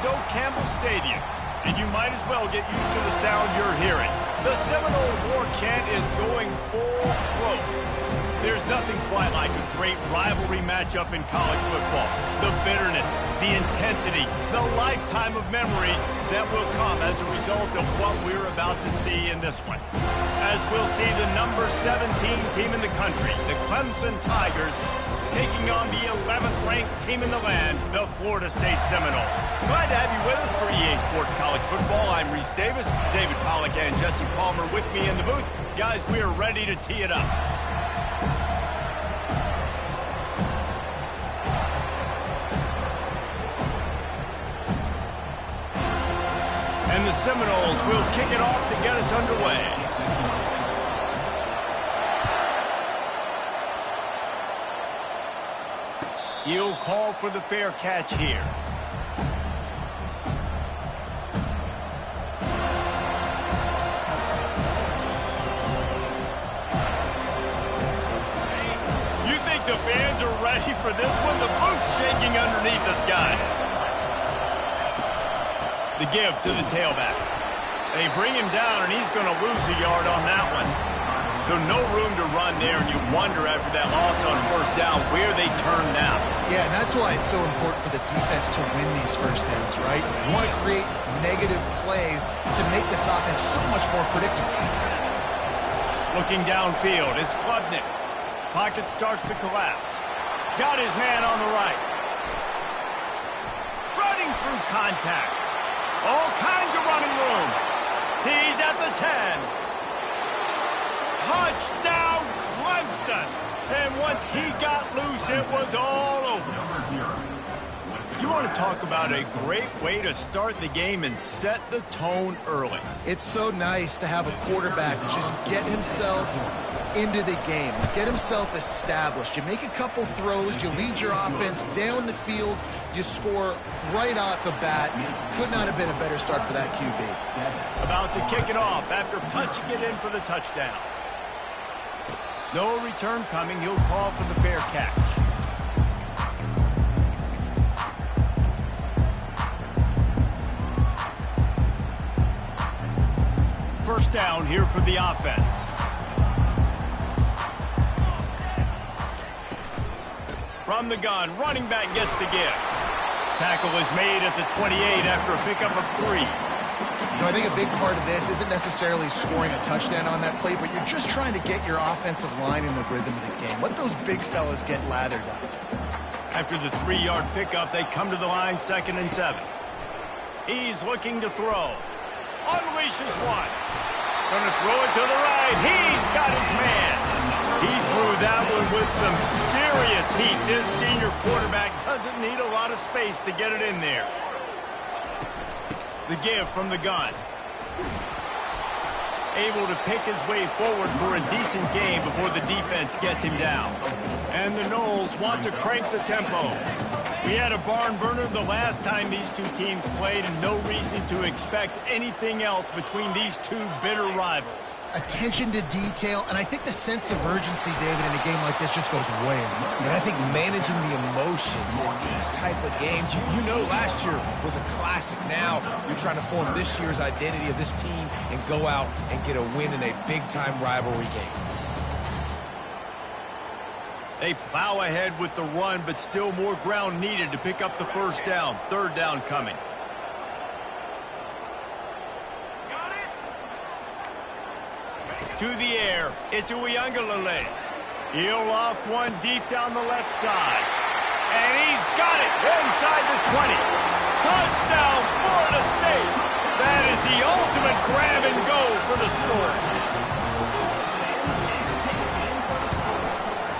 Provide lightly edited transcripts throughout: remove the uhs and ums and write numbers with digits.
Doak Campbell Stadium, and you might as well get used to the sound you're hearing. The Seminole war chant is going full throat. There's nothing quite like a great rivalry matchup in college football. The bitterness, the intensity, the lifetime of memories that will come as a result of what we're about to see in this one. As we'll see the number 17 team in the country, the Clemson Tigers, taking on the 11th-ranked team in the land, the Florida State Seminoles. Glad to have you with us for EA Sports College Football. I'm Reese Davis, David Pollack and Jesse Palmer with me in the booth. Guys, we are ready to tee it up. And the Seminoles will kick it off to get us underway. He'll call for the fair catch here. You think the fans are ready for this one? The booth's shaking underneath us, guys. The give to the tailback. They bring him down, and he's going to lose a yard on that one. So no room to run there, and you wonder after that loss on first down where they turn now. Yeah, and that's why it's so important for the defense to win these first downs, right? You want to create negative plays to make this offense so much more predictable. Looking downfield, it's Klubnik. Pocket starts to collapse. Got his man on the right. Running through contact. All kinds of running room. He's at the 10. Touchdown, Clemson. And once he got loose, it was all over. You want to talk about a great way to start the game and set the tone early. It's so nice to have a quarterback just get himself into the game, get himself established. You make a couple throws, you lead your offense down the field, you score right off the bat. Could not have been a better start for that QB. About to kick it off after punching it in for the touchdown. No return coming. He'll call for the fair catch. First down here for the offense. From the gun, running back gets the give. Tackle is made at the 28 after a pickup of 3. You know, I think a big part of this isn't necessarily scoring a touchdown on that play, but you're just trying to get your offensive line in the rhythm of the game. Let those big fellas get lathered up. After the 3-yard pickup, they come to the line, 2nd and 7. He's looking to throw. Unleashes one. Going to throw it to the right. He's got his man. He threw that one with some serious heat. This senior quarterback doesn't need a lot of space to get it in there. The give from the gun. Able to pick his way forward for a decent game before the defense gets him down. And the Noles want to crank the tempo. We had a barn burner the last time these two teams played, and no reason to expect anything else between these two bitter rivals. Attention to detail, and I think the sense of urgency, David, in a game like this just goes way up. And I think managing the emotions in these type of games, you know last year was a classic. Now you're trying to form this year's identity of this team and go out and get a win in a big-time rivalry game. They plow ahead with the run, but still more ground needed to pick up the first down. 3rd down coming. To the air, it's Uiagalelei. He'll loft one deep down the left side. And he's got it inside the 20. Touchdown, Florida State. That is the ultimate grab and go for the score.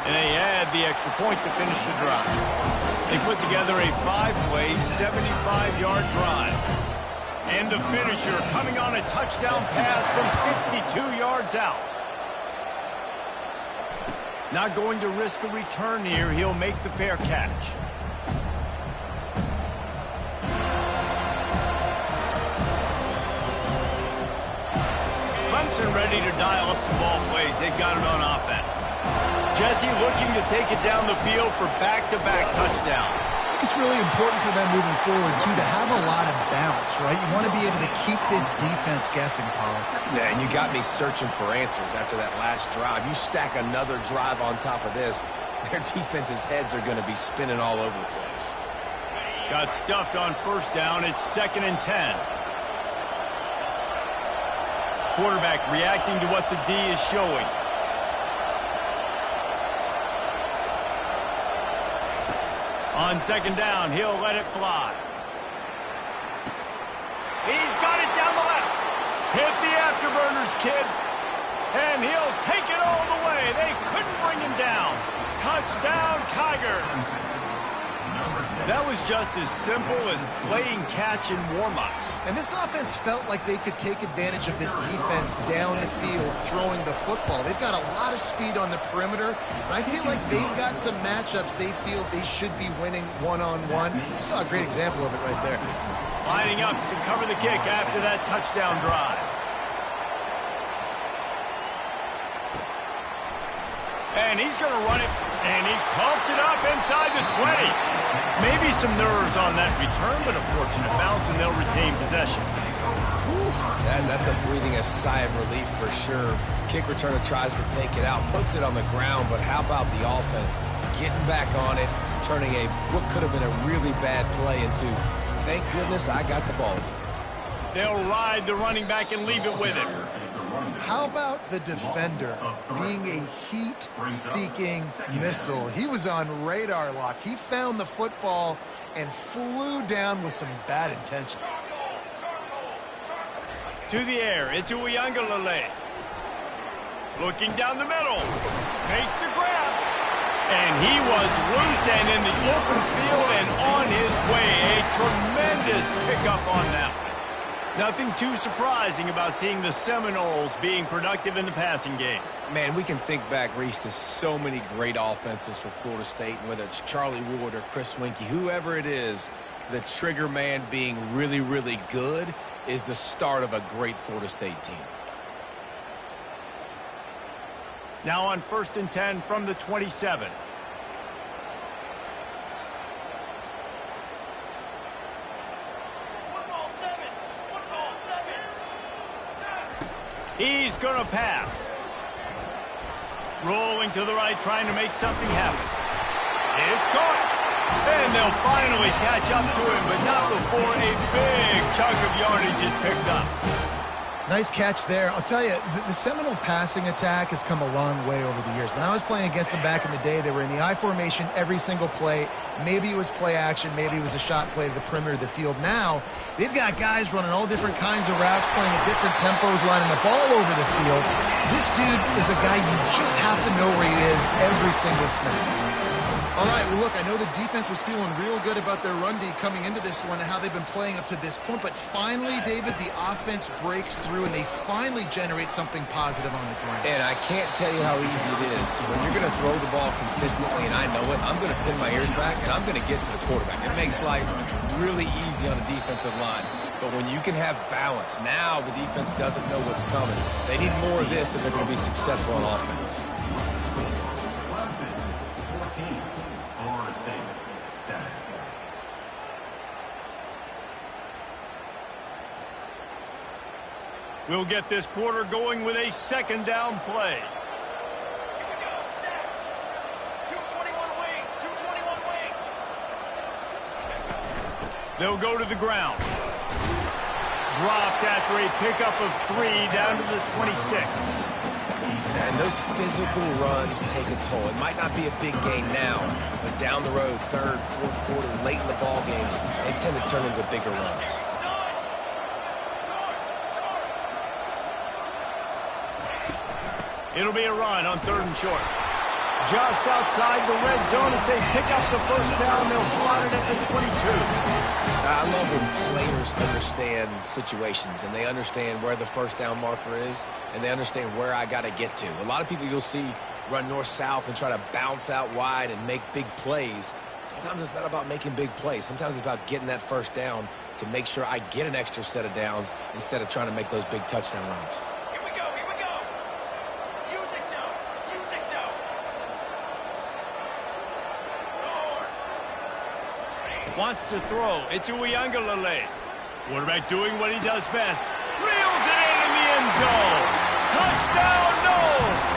And they add the extra point to finish the drive. They put together a 5-play, 75-yard drive. And the finisher coming on a touchdown pass from 52 yards out. Not going to risk a return here. He'll make the fair catch. Clemson ready to dial up some ball plays. They've got it on offense. Jesse looking to take it down the field for back-to-back touchdowns. think it's really important for them moving forward, too, to have a lot of bounce, right? You want to be able to keep this defense guessing, Pollard. Yeah, and you got me searching for answers after that last drive. You stack another drive on top of this, their defense's heads are going to be spinning all over the place. Got stuffed on first down. It's 2nd and 10. Quarterback reacting to what the D is showing. On 2nd down, he'll let it fly. He's got it down the left. Hit the afterburners, kid. And he'll take it all the way. They couldn't bring him down. Touchdown, Tigers. That was just as simple as playing catch in warm-ups. And this offense felt like they could take advantage of this defense down the field, throwing the football. They've got a lot of speed on the perimeter, and I feel like they've got some matchups they feel they should be winning one-on-one. You saw a great example of it right there. Lining up to cover the kick after that touchdown drive. And he's going to run it, and he coughs it up inside the 20. Maybe some nerves on that return, but a fortunate bounce, and they'll retain possession. That's a breathing a sigh of relief for sure. Kick returner tries to take it out, puts it on the ground, but how about the offense? Getting back on it, turning what could have been a really bad play into, thank goodness I got the ball. They'll ride the running back and leave it with him. How about the defender being a heat-seeking missile? He was on radar lock. He found the football and flew down with some bad intentions. To the air, it's Uiagalelei. Looking down the middle. Makes the grab. And he was loose and in the open field and on his way. A tremendous pickup on that one. Nothing too surprising about seeing the Seminoles being productive in the passing game. Man, we can think back, Reese, to so many great offenses for Florida State, whether it's Charlie Ward or Chris Weinke, whoever it is, the trigger man being really, really good is the start of a great Florida State team. Now on 1st and 10 from the 27. He's going to pass. Rolling to the right, trying to make something happen. It's caught. And they'll finally catch up to him, but not before a big chunk of yardage is picked up. Nice catch there. I'll tell you, the Seminole passing attack has come a long way over the years. When I was playing against them back in the day, they were in the I formation every single play. Maybe it was play action. Maybe it was a shot play to the perimeter of the field. Now, they've got guys running all different kinds of routes, playing at different tempos, running the ball over the field. This dude is a guy you just have to know where he is every single snap. All right, well, look, I know the defense was feeling real good about their run D coming into this one and how they've been playing up to this point, but finally, David, the offense breaks through and they finally generate something positive on the ground. And I can't tell you how easy it is. When you're going to throw the ball consistently, and I know it, I'm going to pin my ears back and I'm going to get to the quarterback. It makes life really easy on a defensive line. But when you can have balance, now the defense doesn't know what's coming. They need more of this if they're going to be successful on offense. We'll get this quarter going with a 2nd down play. Here we go, set. 221 wing, 221 wing. They'll go to the ground. Dropped after a pickup of 3 down to the 26. And those physical runs take a toll. It might not be a big gain now, but down the road, 3rd, 4th quarter, late in the ball games, they tend to turn into bigger runs. It'll be a run on 3rd and short. Just outside the red zone as they pick up the first down. They'll slot it at the 22. I love when players understand situations and they understand where the first down marker is and they understand where I got to get to. A lot of people you'll see run north-south and try to bounce out wide and make big plays. Sometimes it's not about making big plays. Sometimes it's about getting that first down to make sure I get an extra set of downs instead of trying to make those big touchdown runs. Here we go, here we go. Music note, music note. Wants to throw. It's Uiagalelei. Quarterback doing what he does best. Reels it in the end zone. Touchdown, Noles!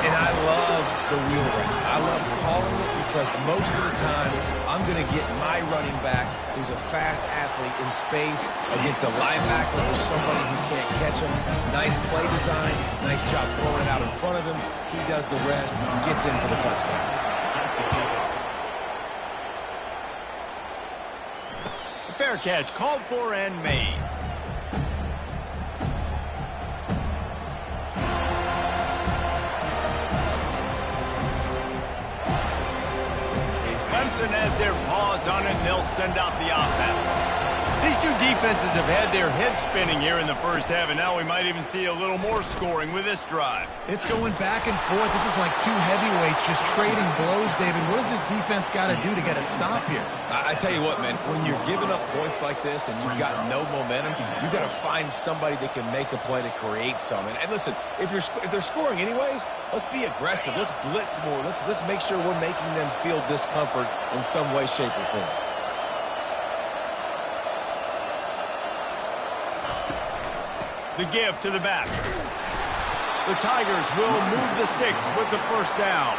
And I love the wheel route. I love calling it because most of the time, I'm going to get my running back, who's a fast athlete, in space against a linebacker or somebody who can't catch him. Nice play design. Nice job throwing it out in front of him. He does the rest, gets in for the touchdown. Fair catch, called for and made. Clemson has their paws on it, and they'll send out the offense. These two defenses have had their heads spinning here in the first half, and now we might even see a little more scoring with this drive. It's going back and forth. This is like two heavyweights just trading blows, David. What does this defense got to do to get a stop here? I tell you what, man, when you're giving up points like this and you've got no momentum, you've got to find somebody that can make a play to create some. And listen, if they're scoring anyways, let's be aggressive. Let's blitz more. Let's make sure we're making them feel discomfort in some way, shape, or form. The give to the back. The Tigers will move the sticks with the first down.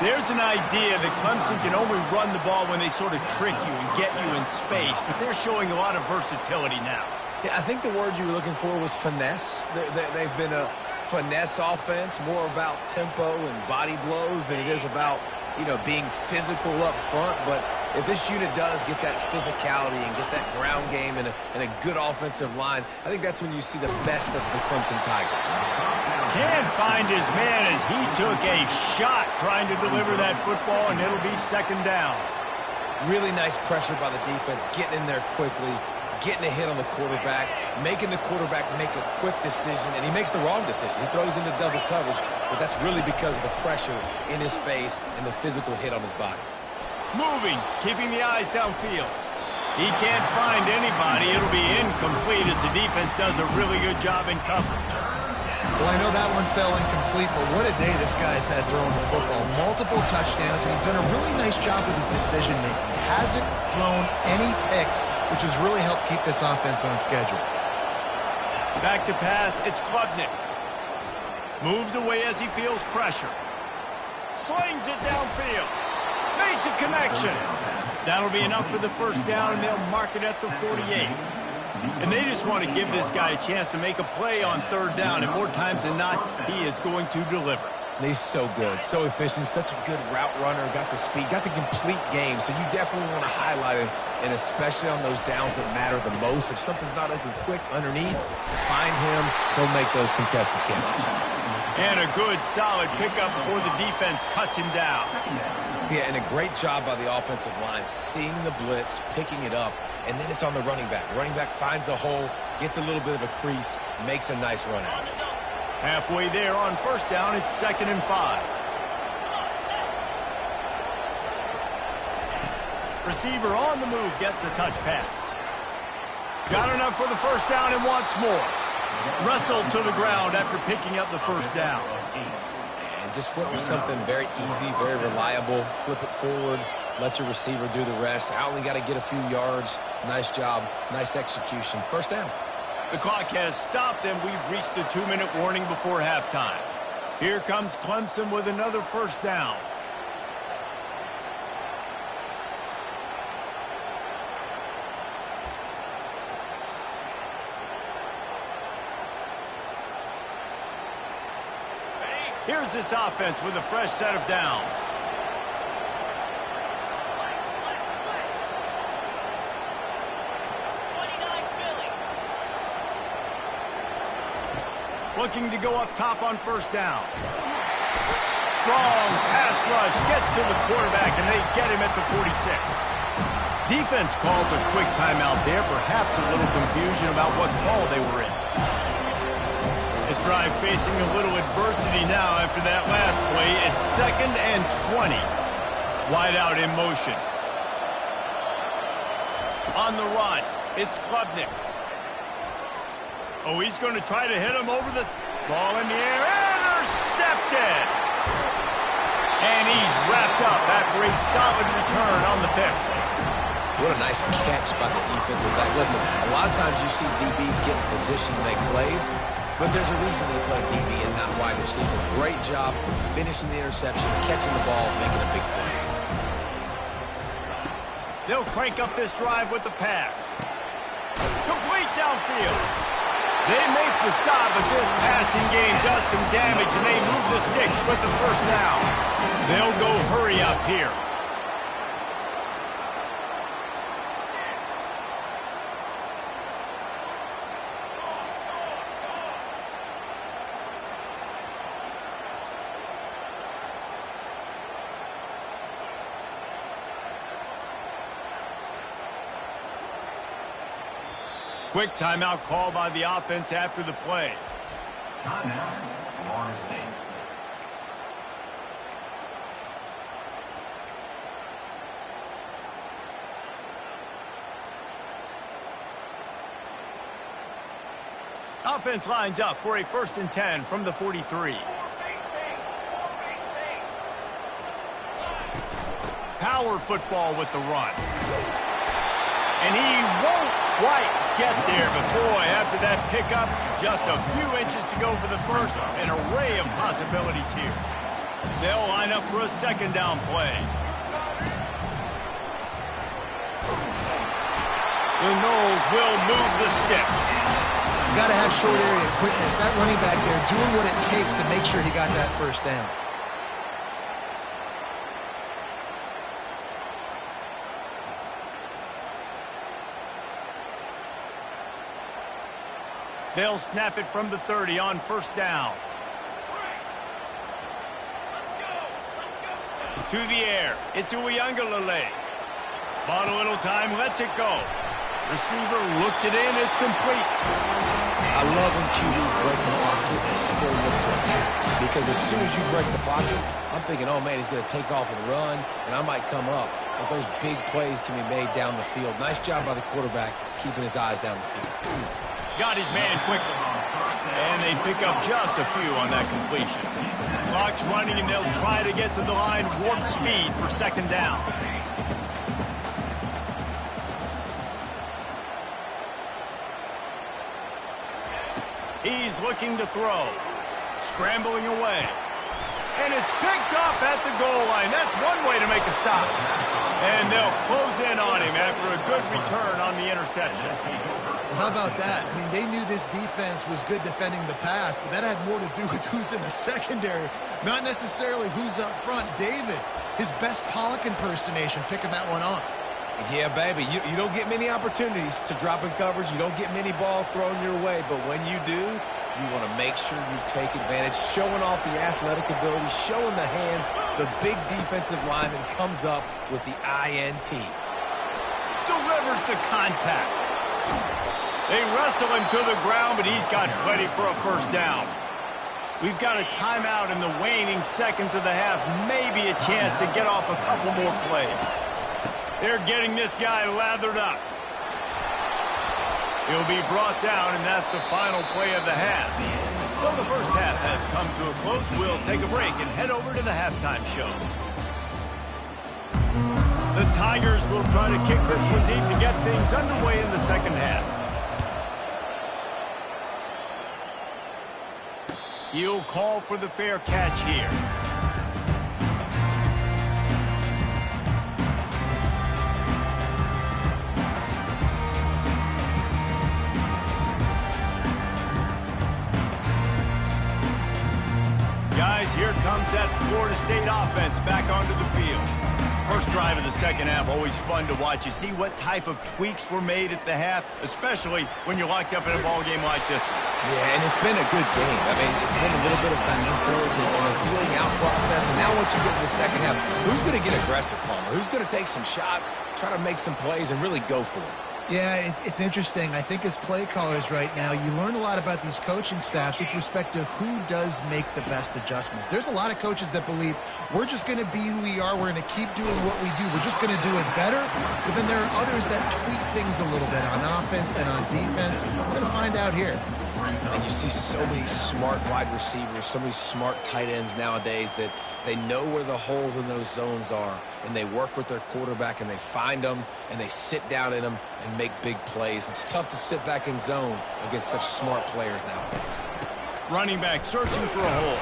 There's an idea that Clemson can only run the ball when they sort of trick you and get you in space, but they're showing a lot of versatility now. Yeah, I think the word you were looking for was finesse. They've been a finesse offense, more about tempo and body blows than it is about, being physical up front. But if this unit does get that physicality and get that ground game and a good offensive line, I think that's when you see the best of the Clemson Tigers. Can't find his man as he took a shot trying to deliver that football, and it'll be second down. Really nice pressure by the defense, getting in there quickly, getting a hit on the quarterback, making the quarterback make a quick decision, and he makes the wrong decision. He throws into double coverage, but that's really because of the pressure in his face and the physical hit on his body. Moving, keeping the eyes downfield. He can't find anybody. It'll be incomplete as the defense does a really good job in coverage. Well, I know that one fell incomplete, but what a day this guy's had throwing the football. Multiple touchdowns, and he's done a really nice job with his decision-making. Hasn't thrown any picks, which has really helped keep this offense on schedule. Back to pass, it's Klubnik. Moves away as he feels pressure. Slings it downfield. Makes a connection. That'll be enough for the first down, and they'll mark it at the 48. And they just want to give this guy a chance to make a play on third down, and more times than not, he is going to deliver. He's so good, so efficient, such a good route runner, got the speed, got the complete game, so you definitely want to highlight him, and especially on those downs that matter the most. If something's not open quick underneath, find him, he'll make those contested catches. And a good, solid pickup before the defense cuts him down. Yeah, and a great job by the offensive line, seeing the blitz, picking it up, and then it's on the running back. Running back finds the hole, gets a little bit of a crease, makes a nice run out. Halfway there on first down, it's 2nd and 5. Receiver on the move gets the touch pass. Got enough for the first down and wants more. Wrestled to the ground after picking up the first down. And just went with something very easy, very reliable. Flip it forward, let your receiver do the rest. I only got to get a few yards. Nice job, nice execution. First down. The clock has stopped, and we've reached the 2-minute warning before halftime. Here comes Clemson with another first down. Here's this offense with a fresh set of downs. Looking to go up top on first down. Strong pass rush gets to the quarterback, and they get him at the 46. Defense calls a quick timeout there, perhaps a little confusion about what call they were in. This drive facing a little adversity now after that last play. It's 2nd and 20. Wide out in motion. On the run, it's Klubnik. Oh, he's going to try to hit him over the ball in the air. Intercepted! And he's wrapped up after a solid return on the pick. What a nice catch by the defensive back. Listen, a lot of times you see DBs get in position to make plays, but there's a reason they play DB and not wide receiver. Great job finishing the interception, catching the ball, making a big play. They'll crank up this drive with the pass. Complete downfield. They make the stop, but this passing game does some damage, and they move the sticks with the first down. They'll go hurry up here. Quick timeout call by the offense after the play. Timeout, Florida State. Offense lines up for a 1st and 10 from the 43. Power football with the run. And he won't quite get there, but boy, after that pickup, just a few inches to go for the first. An array of possibilities here. They'll line up for a 2nd down play. The Noles will move the sticks. You got to have short area quickness. That running back there doing what it takes to make sure he got that 1st down. They'll snap it from the 30 on 1st down. To the air. It's Uiagalelei. Bought a little time, lets it go. Receiver looks it in, it's complete. I love when QBs break the pocket and still look to attack. Because as soon as you break the pocket, I'm thinking, oh man, he's going to take off and run, and I might come up. But those big plays can be made down the field. Nice job by the quarterback, keeping his eyes down the field. Got his man quickly. And they pick up just a few on that completion. Clock's running, and they'll try to get to the line warp speed for 2nd down. He's looking to throw. Scrambling away. And it's picked off at the goal line. That's one way to make a stop. And they'll close in on him after a good return on the interception. Well, how about that? I mean, they knew this defense was good defending the pass, but that had more to do with who's in the secondary, not necessarily who's up front. David, his best Pollock impersonation, picking that one off. Yeah, baby, you don't get many opportunities to drop in coverage. You don't get many balls thrown your way, but when you do, you want to make sure you take advantage, showing off the athletic ability, showing the hands, the big defensive line that comes up with the INT. Delivers the contact. They wrestle him to the ground, but he's got plenty for a 1st down. We've got a timeout in the waning seconds of the half, maybe a chance to get off a couple more plays. They're getting this guy lathered up. He'll be brought down, and that's the final play of the half. So the 1st half has come to a close. We'll take a break and head over to the halftime show. The Tigers will try to kick this one deep to get things underway in the 2nd half. He'll call for the fair catch here. Guys, here comes that Florida State offense back onto the field. First drive of the 2nd half, always fun to watch. You see what type of tweaks were made at the half, especially when you're locked up in a ball game like this one. Yeah, and it's been a good game. I mean, it's been a little bit of back and forth and a feeling out process. And now once you get in the 2nd half, who's going to get aggressive, Palmer? Who's going to take some shots, try to make some plays, and really go for it? Yeah, it's interesting. I think as play callers right now, you learn a lot about these coaching staffs with respect to who does make the best adjustments. There's a lot of coaches that believe we're just going to be who we are. We're going to keep doing what we do. We're just going to do it better. But then there are others that tweak things a little bit on offense and on defense. We're going to find out here. And you see so many smart wide receivers, so many smart tight ends nowadays that they know where the holes in those zones are, and they work with their quarterback, and they find them, and they sit down in them and make big plays. It's tough to sit back in zone against such smart players nowadays. Running back searching for a hole.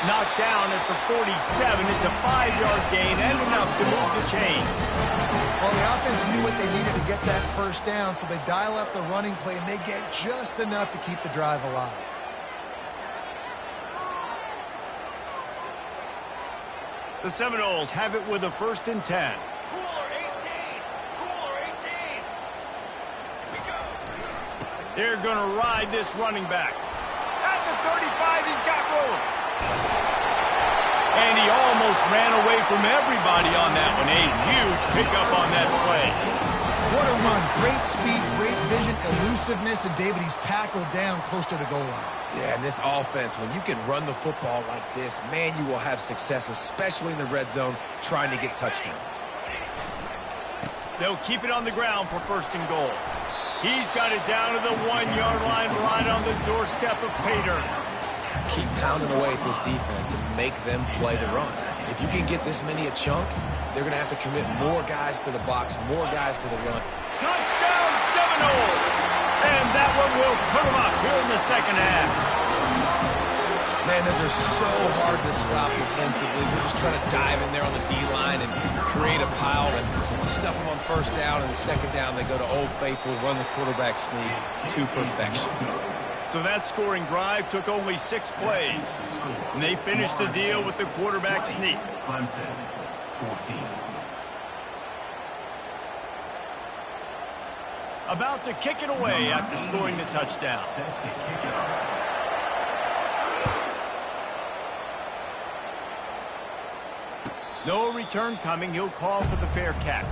Knocked down at the 47. It's a 5-yard gain and enough to move the chains. Well, the offense knew what they needed to get that first down, so they dial up the running play, and they get just enough to keep the drive alive. The Seminoles have it with a 1st and 10. Cooler 18. Cooler 18. We go. They're going to ride this running back. At the 35, he's got room. And he almost ran away from everybody on that one. A huge pickup on that play. What a run. Great speed, great vision, elusiveness, and David, he's tackled down close to the goal line. Yeah, and this offense, when you can run the football like this, man, you will have success, especially in the red zone, trying to get touchdowns. They'll keep it on the ground for 1st and goal. He's got it down to the 1-yard line right on the doorstep of Pater. Keep pounding away at this defense and make them play the run. If you can get this many a chunk, they're going to have to commit more guys to the box, more guys to the run. Touchdown, Seminoles! And that one will put them up here in the 2nd half. Man, those are so hard to stop defensively. We're just trying to dive in there on the D-line and create a pile and stuff them on 1st down, and the 2nd down they go to Old Faithful, run the quarterback sneak to perfection. So that scoring drive took only 6 plays. And they finished the deal with the quarterback sneak. Clemson, 14. About to kick it away after scoring the touchdown. Set to kick it off. No return coming. He'll call for the fair catch.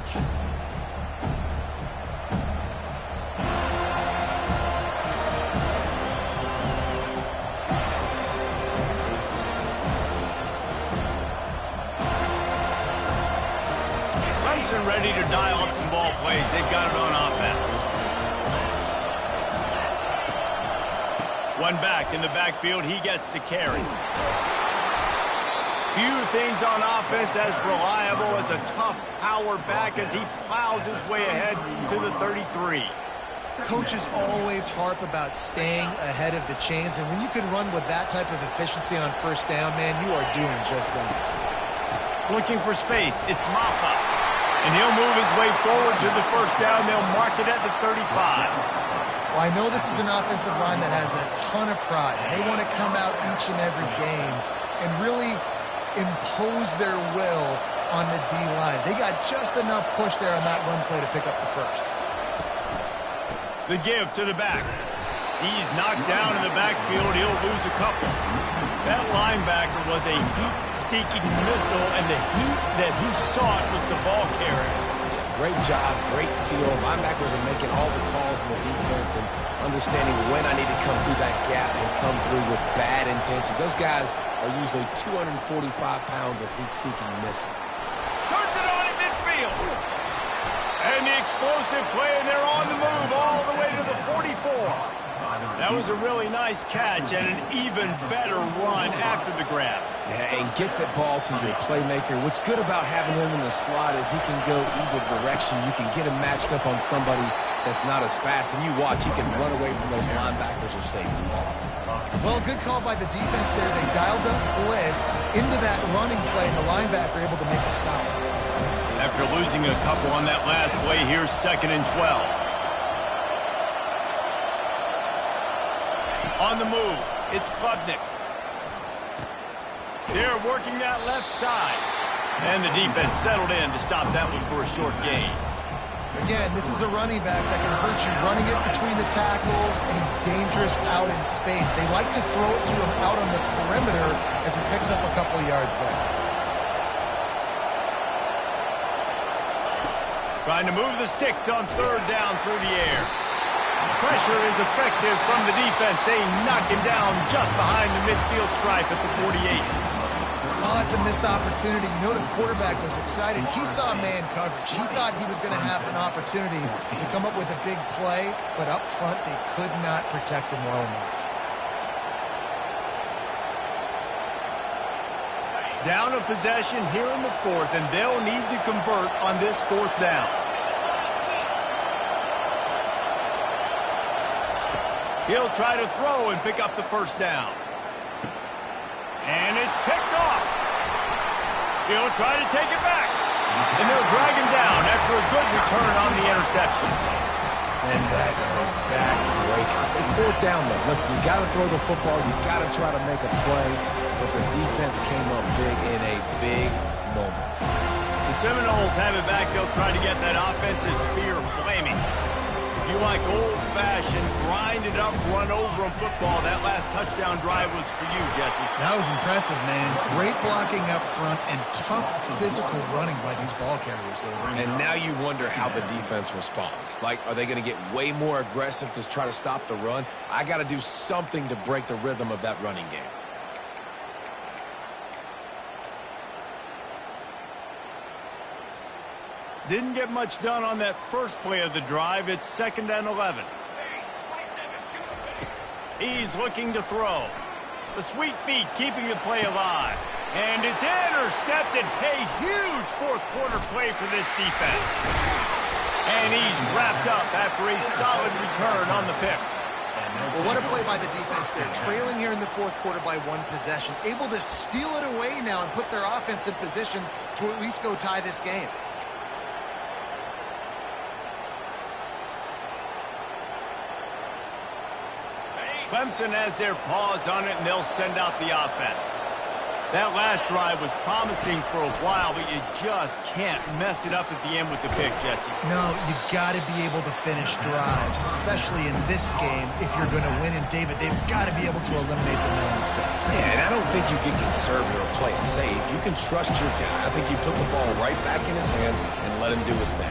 Clemson ready to dial up some ball plays. They've got it on offense. One back in the backfield. He gets the carry. Few things on offense as reliable as a tough power back as he plows his way ahead to the 33. Coaches always harp about staying ahead of the chains, and when you can run with that type of efficiency on 1st down, man, you are doing just that. Looking for space. It's Maffa. And he'll move his way forward to the 1st down. They'll mark it at the 35. Well, I know this is an offensive line that has a ton of pride. They want to come out each and every game and really impose their will on the D-line. They got just enough push there on that run play to pick up the 1st. The give to the back. He's knocked down in the backfield. He'll lose a couple. That linebacker was a heat-seeking missile, and the heat that he sought was the ball carrier. Great job, great feel. Linebackers are making all the calls in the defense and understanding when I need to come through that gap and come through with bad intentions. Those guys are usually 245 pounds of heat-seeking missile. Turns it on in midfield. And the explosive play, and they're on the move all the way to the 44. That was a really nice catch and an even better run after the grab. Yeah, and get that ball to your playmaker. What's good about having him in the slot is he can go either direction. You can get him matched up on somebody that's not as fast, and you watch, he can run away from those linebackers or safeties. Well, good call by the defense there. They dialed up blitz into that running play, and the linebacker able to make the stop. After losing a couple on that last play, here's 2nd and 12. On the move, it's Klubnik. They're working that left side. And the defense settled in to stop that one for a short gain. Again, this is a running back that can hurt you running it between the tackles, and he's dangerous out in space. They like to throw it to him out on the perimeter as he picks up a couple of yards there. Trying to move the sticks on 3rd down through the air. Pressure is effective from the defense. They knock him down just behind the midfield stripe at the 48. Oh, it's a missed opportunity. You know the quarterback was excited. He saw man coverage. He thought he was going to have an opportunity to come up with a big play, but up front they could not protect him well enough. Down a possession here in the fourth, and they'll need to convert on this fourth down. He'll try to throw and pick up the first down. And it's picked off. He'll try to take it back. And they'll drag him down after a good return on the interception. And that is a backbreaker. It's fourth down, though. Listen, you got to throw the football. You got to try to make a play. But the defense came up big in a big moment. The Seminoles have it back. They'll try to get that offensive spear flaming. If you like old-fashioned, grind-it-up, run-over 'em football, that last touchdown drive was for you, Jesse. That was impressive, man. Great blocking up front and tough physical running by these ball carriers. And now you wonder how the defense responds. Like, are they going to get way more aggressive to try to stop the run? I got to do something to break the rhythm of that running game. Didn't get much done on that first play of the drive. It's 2nd and 11. He's looking to throw. The sweet feet keeping the play alive. And it's intercepted. A huge fourth quarter play for this defense. And he's wrapped up after a solid return on the pick. Well, what a play by the defense. They're trailing here in the fourth quarter by one possession. Able to steal it away now and put their offense in position to at least go tie this game. Clemson has their paws on it, and they'll send out the offense. That last drive was promising for a while, but you just can't mess it up at the end with the pick, Jesse. No, you got to be able to finish drives, especially in this game. If you're going to win, and David, they've got to be able to eliminate the no mistakes. Yeah, and I don't think you get conservative or play it safe. You can trust your guy. I think you put the ball right back in his hands and let him do his thing.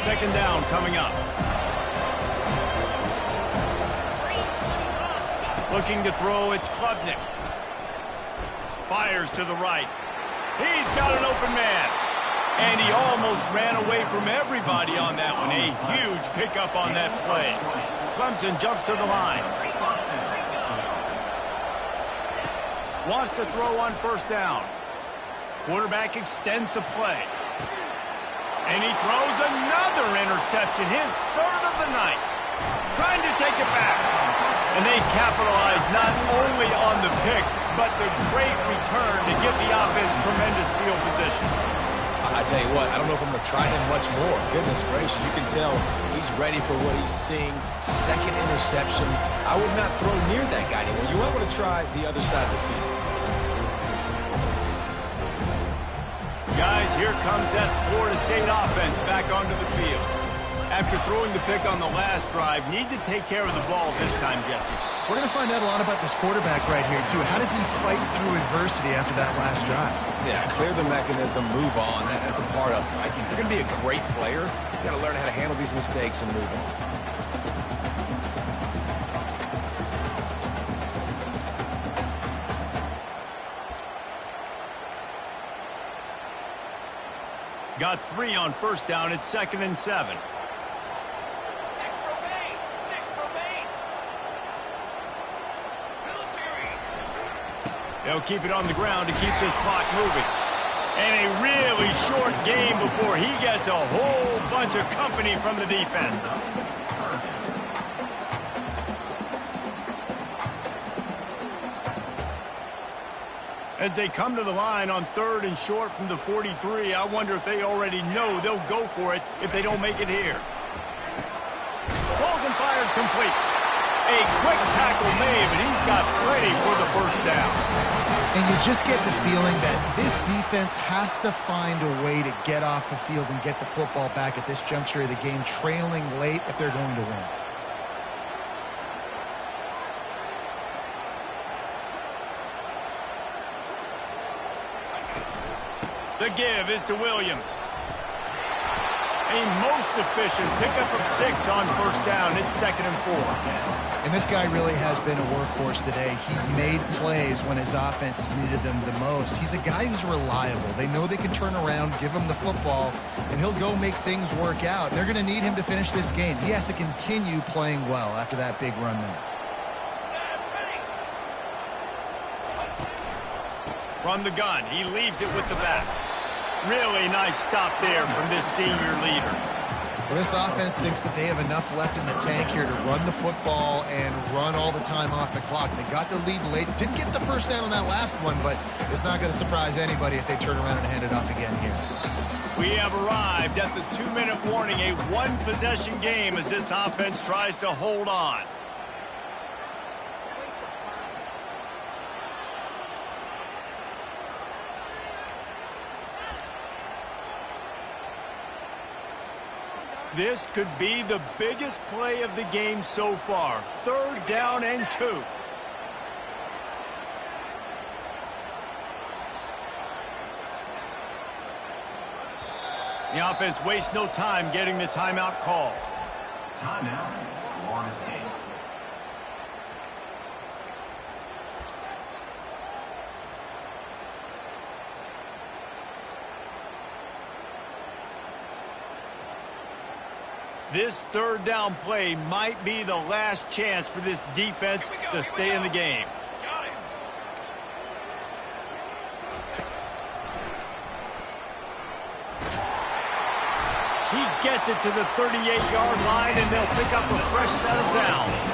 Second down coming up. Looking to throw, it's Klubnik. Fires to the right. He's got an open man. And he almost ran away from everybody on that one. A huge pickup on that play. Clemson jumps to the line. Wants to throw on first down. Quarterback extends the play. And he throws another interception, his third of the night. Trying to take it back. And they capitalize not only on the pick, but the great return to give the offense tremendous field position. I tell you what, I don't know if I'm going to try him much more. Goodness gracious, you can tell he's ready for what he's seeing. Second interception. I would not throw near that guy anymore. You might want to try the other side of the field. Guys, here comes that Florida State offense back onto the field. After throwing the pick on the last drive, need to take care of the ball this time, Jesse. We're going to find out a lot about this quarterback right here, too. How does he fight through adversity after that last drive? Yeah, clear the mechanism, move on. That's a part of it. If you're going to be a great player, you got to learn how to handle these mistakes and move on. Got 3 on first down. It's 2nd and 7. 6 remain. 6 remain. Militaries. They'll keep it on the ground to keep this clock moving. And a really short game before he gets a whole bunch of company from the defense. As they come to the line on 3rd and short from the 43, I wonder if they already know they'll go for it if they don't make it here. Balls and fired complete. A quick tackle made, but he's got plenty for the first down. And you just get the feeling that this defense has to find a way to get off the field and get the football back at this juncture of the game, trailing late if they're going to win. The give is to Williams. A most efficient pickup of 6 on first down. It's 2nd and 4. And this guy really has been a workhorse today. He's made plays when his offense has needed them the most. He's a guy who's reliable. They know they can turn around, give him the football, and he'll go make things work out. They're going to need him to finish this game. He has to continue playing well after that big run there. From the gun, he leaves it with the back. Really nice stop there from this senior leader. Well, this offense thinks that they have enough left in the tank here to run the football and run all the time off the clock. They got the lead late. Didn't get the first down on that last one, but it's not going to surprise anybody if they turn around and hand it off again here. We have arrived at the 2-minute warning, a one-possession game as this offense tries to hold on. This could be the biggest play of the game so far. 3rd down and 2. The offense wastes no time getting the timeout call. Timeout, Florida State. This 3rd down play might be the last chance for this defense to stay in the game. Got it. He gets it to the 38-yard line, and they'll pick up a fresh set of downs.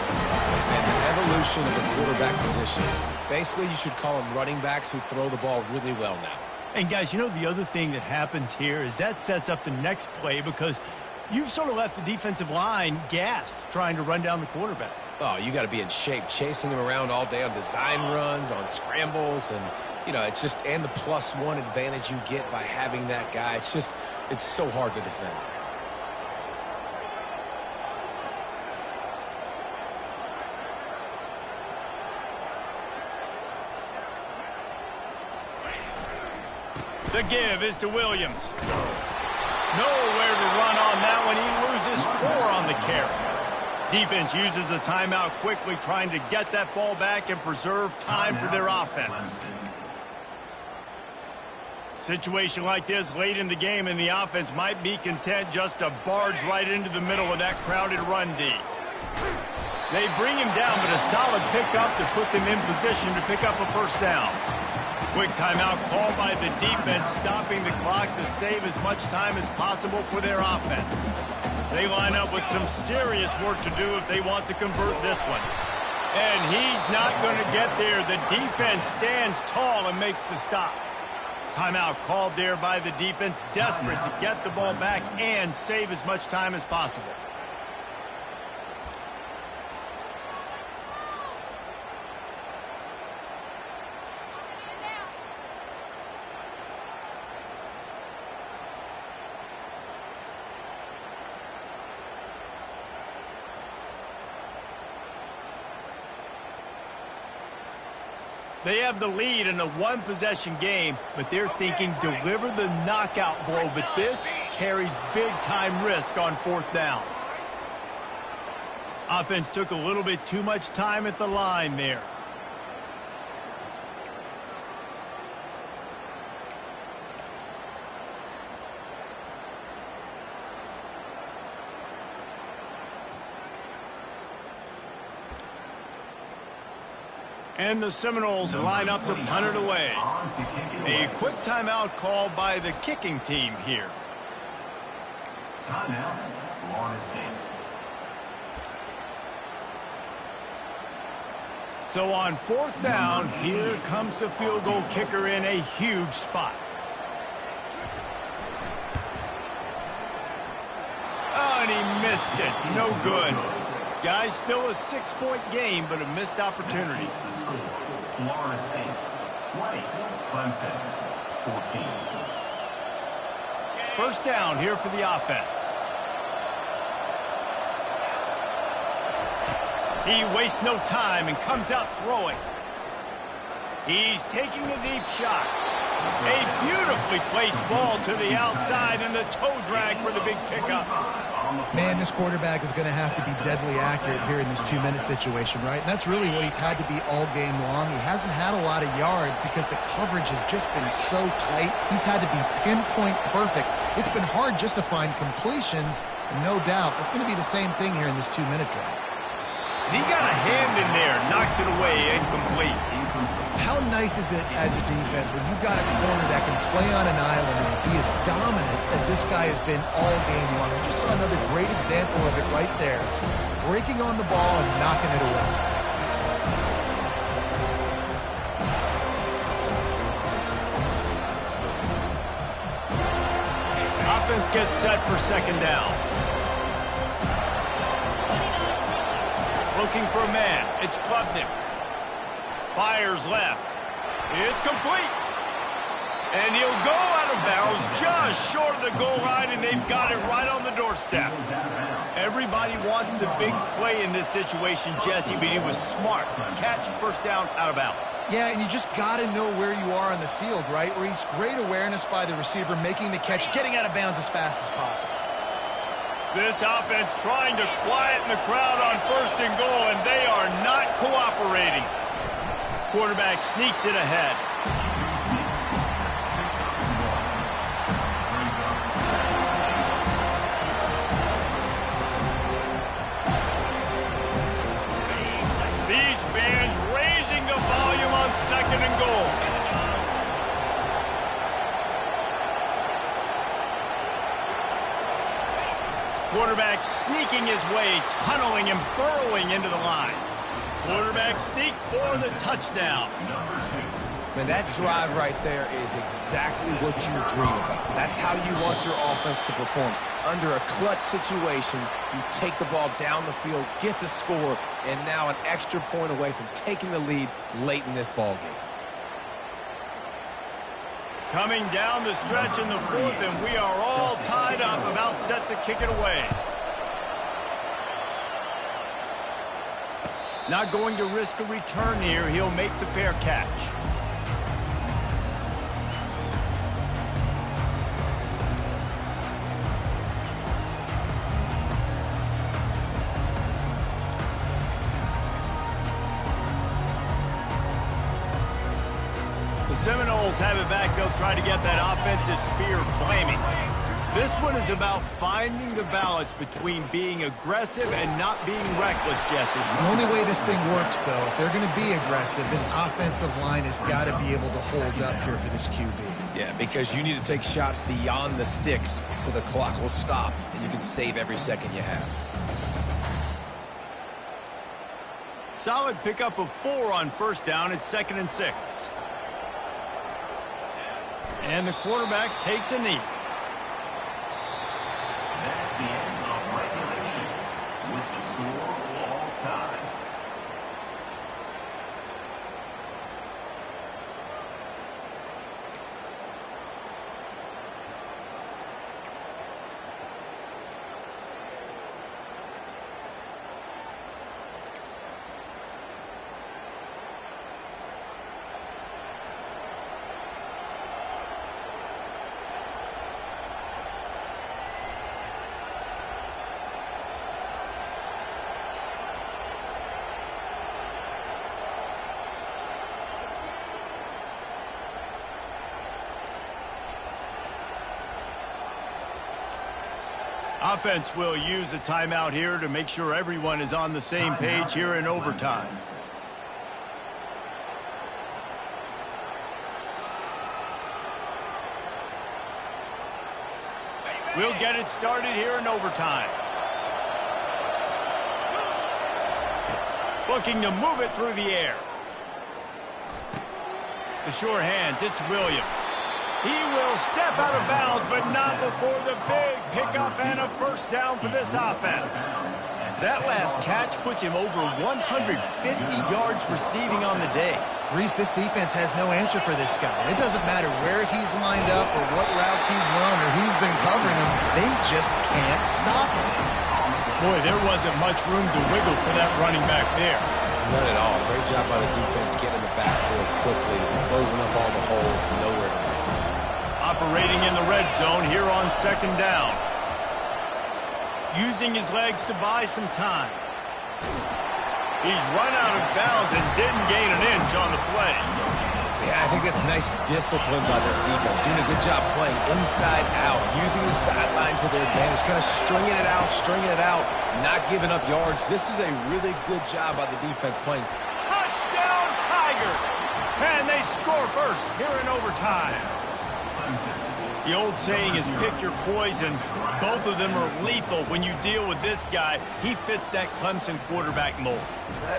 And the evolution of the quarterback position. Basically, you should call them running backs who throw the ball really well now. And, guys, you know the other thing that happens here is that sets up the next play because you've sort of left the defensive line gassed trying to run down the quarterback. Oh, you got to be in shape, chasing him around all day on design runs, on scrambles, and, you know, it's just, and the +1 advantage you get by having that guy. It's just, it's so hard to defend. The give is to Williams. Nowhere to run on that one. He loses 4 on the carry. Defense uses a timeout quickly, trying to get that ball back and preserve time for their offense. Situation like this late in the game, and the offense might be content just to barge right into the middle of that crowded run D. They bring him down, but a solid pickup to put them in position to pick up a first down. Quick timeout called by the defense, stopping the clock to save as much time as possible for their offense. They line up with some serious work to do if they want to convert this one. And he's not going to get there. The defense stands tall and makes the stop. Timeout called there by the defense, desperate to get the ball back and save as much time as possible. They have the lead in a one-possession game, but they're thinking deliver the knockout blow, but this carries big-time risk on 4th down. Offense took a little bit too much time at the line there. And the Seminoles line up to punt it away. A quick timeout called by the kicking team here. Timeout, Florida State. So on 4th down, here comes the field goal kicker in a huge spot. Oh, and he missed it. No good. Guys, still a 6-point game, but a missed opportunity. Florida State, 20, Clemson, 14. First down here for the offense. He wastes no time and comes out throwing. He's taking the deep shot. A beautifully placed ball to the outside and the toe drag for the big pickup. Man, this quarterback is going to have to be deadly accurate here in this 2-minute situation, right? And that's really what he's had to be all game long. He hasn't had a lot of yards because the coverage has just been so tight. He's had to be pinpoint perfect. It's been hard just to find completions, and no doubt that's going to be the same thing here in this 2-minute drive. He got a hand in there, knocks it away, incomplete. How nice is it as a defense when you've got a corner that can play on an island and be as dominant as this guy has been all game long? We just saw another great example of it right there. Breaking on the ball and knocking it away. Offense gets set for second down. Looking for a man. It's Klubnik. Fires left. It's complete. And he'll go out of bounds just short of the goal line, and they've got it right on the doorstep. Everybody wants the big play in this situation, Jesse, but he was smart. Catch, first down, out of bounds. Yeah, and you just got to know where you are on the field, right? Where he's great awareness by the receiver, making the catch, getting out of bounds as fast as possible. This offense trying to quieten the crowd on first and goal, and they are not cooperating. Quarterback sneaks it ahead. These fans raising the volume on second and goal. Quarterback sneaking his way, tunneling and burrowing into the line. Quarterback sneak for the touchdown. Man, that drive right there is exactly what you dream about. That's how you want your offense to perform. Under a clutch situation, you take the ball down the field, get the score, and now an extra point away from taking the lead late in this ball game. Coming down the stretch in the fourth, and we are all tied up, about set to kick it away. Not going to risk a return here. He'll make the fair catch. The Seminoles have it back. They'll try to get that offensive spear flaming. This one is about finding the balance between being aggressive and not being reckless, Jesse. The only way this thing works, though, if they're going to be aggressive, this offensive line has got to be able to hold up here for this QB. Yeah, because you need to take shots beyond the sticks so the clock will stop and you can save every second you have. Solid pickup of 4 on first down. It's 2nd and 6. And the quarterback takes a knee. That's the end of regulation with the score all time. Offense will use a timeout here to make sure everyone is on the same page here in overtime. We'll get it started here in overtime. Looking to move it through the air. The sure hands, it's Williams. He will step out of bounds, but not before the big pickup and a first down for this offense. That last catch puts him over 150 yards receiving on the day. Reese, this defense has no answer for this guy. It doesn't matter where he's lined up or what routes he's run or who's been covering him. They just can't stop him. Boy, there wasn't much room to wiggle for that running back there. None at all. Great job by the defense getting in the backfield quickly, closing up all the holes, nowhere to run. Operating in the red zone here on second down. Using his legs to buy some time. He's run out of bounds and didn't gain an inch on the play. Yeah, I think that's nice discipline by this defense. Doing a good job playing inside out, using the sideline to their advantage, kind of stringing it out, not giving up yards. This is a really good job by the defense playing. Touchdown, Tigers! And they score first here in overtime. The old saying is pick your poison. Both of them are lethal when you deal with this guy. He fits that Clemson quarterback mold.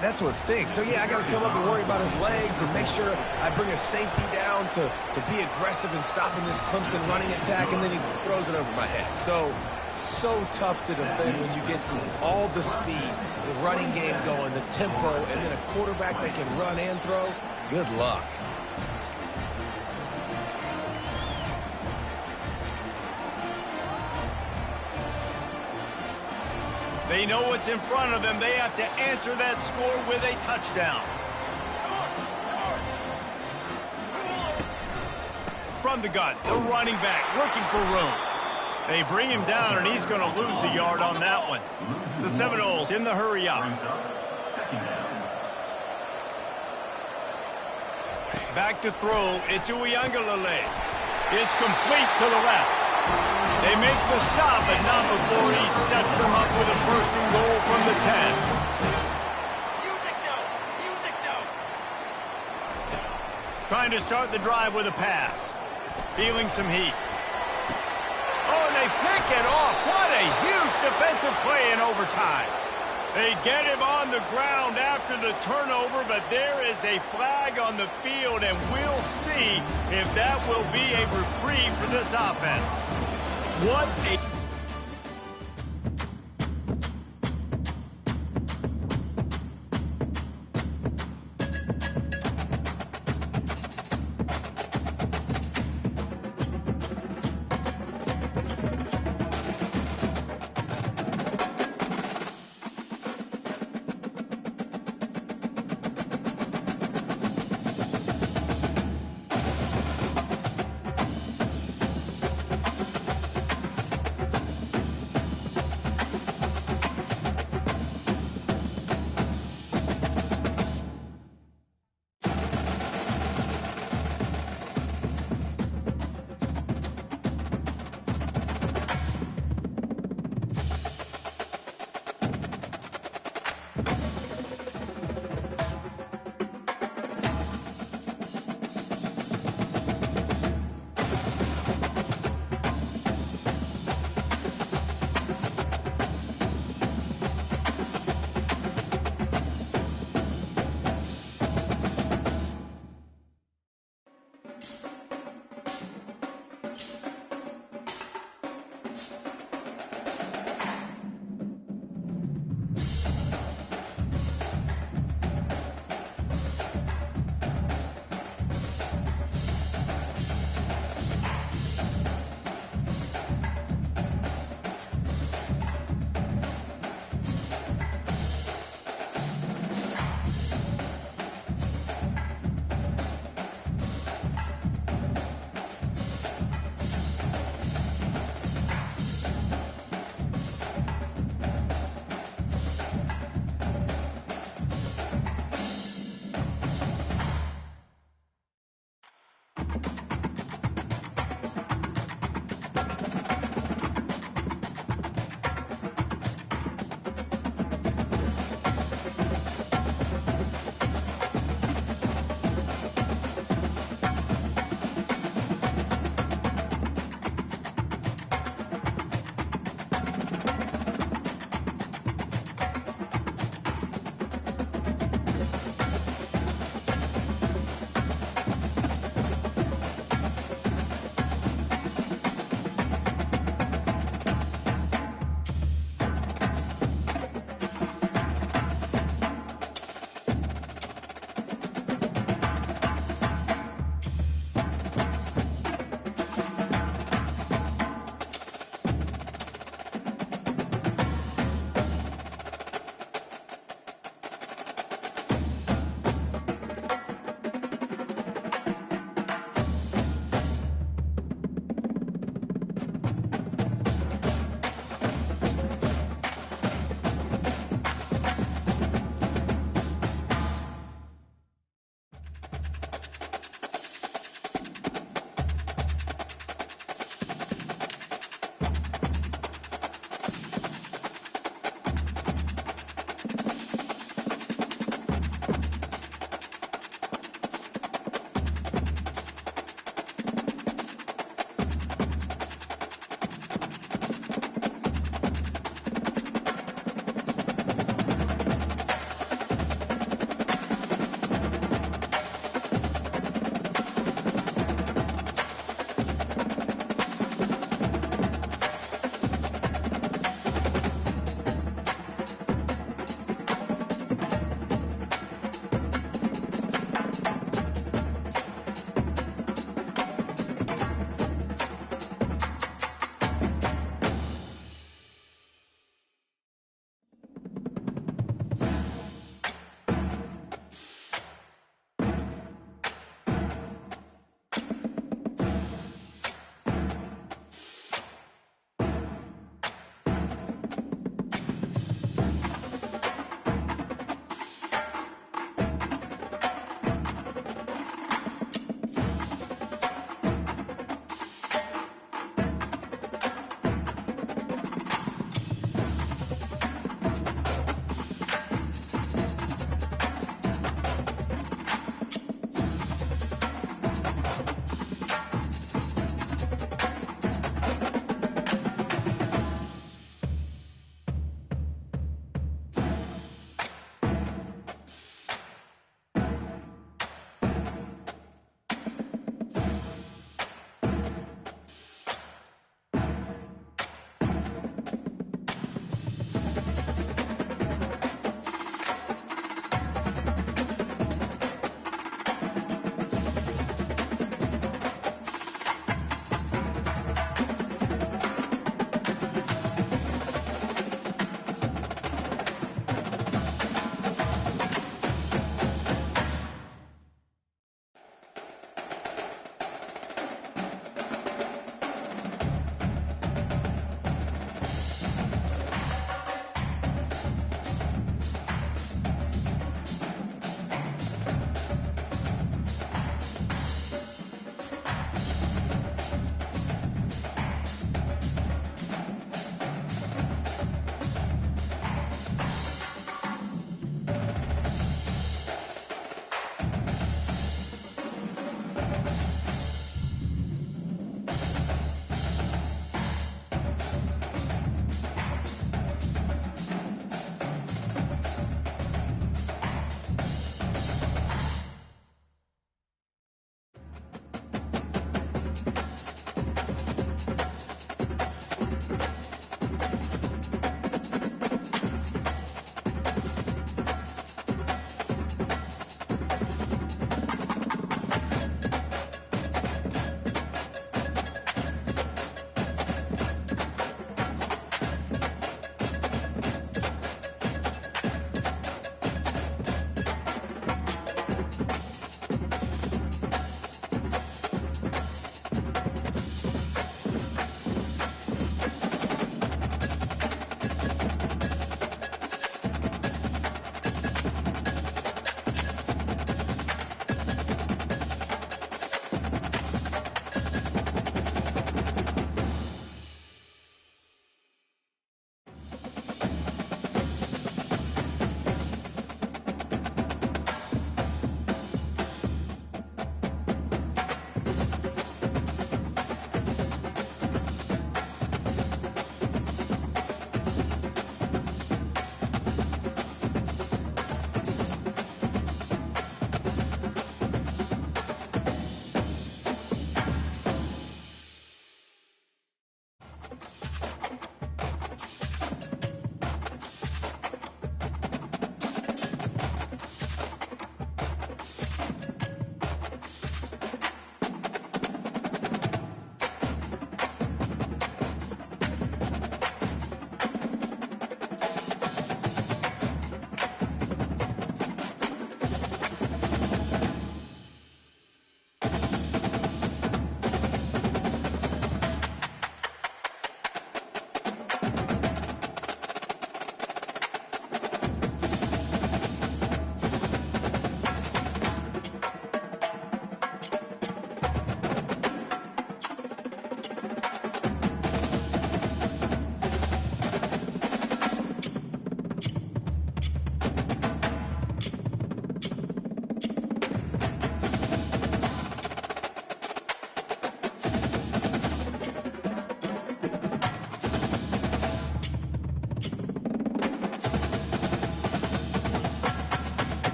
That's what stinks. So, yeah, I got to come up and worry about his legs and make sure I bring a safety down to be aggressive in stopping this Clemson running attack, and then he throws it over my head. So tough to defend when you get all the speed, the running game going, the tempo, and then a quarterback that can run and throw. Good luck. They know what's in front of them. They have to answer that score with a touchdown. From the gun, the running back looking for room. They bring him down, and he's going to lose a yard on that one. The Seminoles in the hurry up. Back to throw. It's Uiagalelei. It's complete to the left. They make the stop, but not before he sets them up with a first and goal from the 10. Music note! Music note! Trying to start the drive with a pass. Feeling some heat. Oh, and they pick it off. What a huge defensive play in overtime. They get him on the ground after the turnover, but there is a flag on the field, and we'll see if that will be a reprieve for this offense. What a...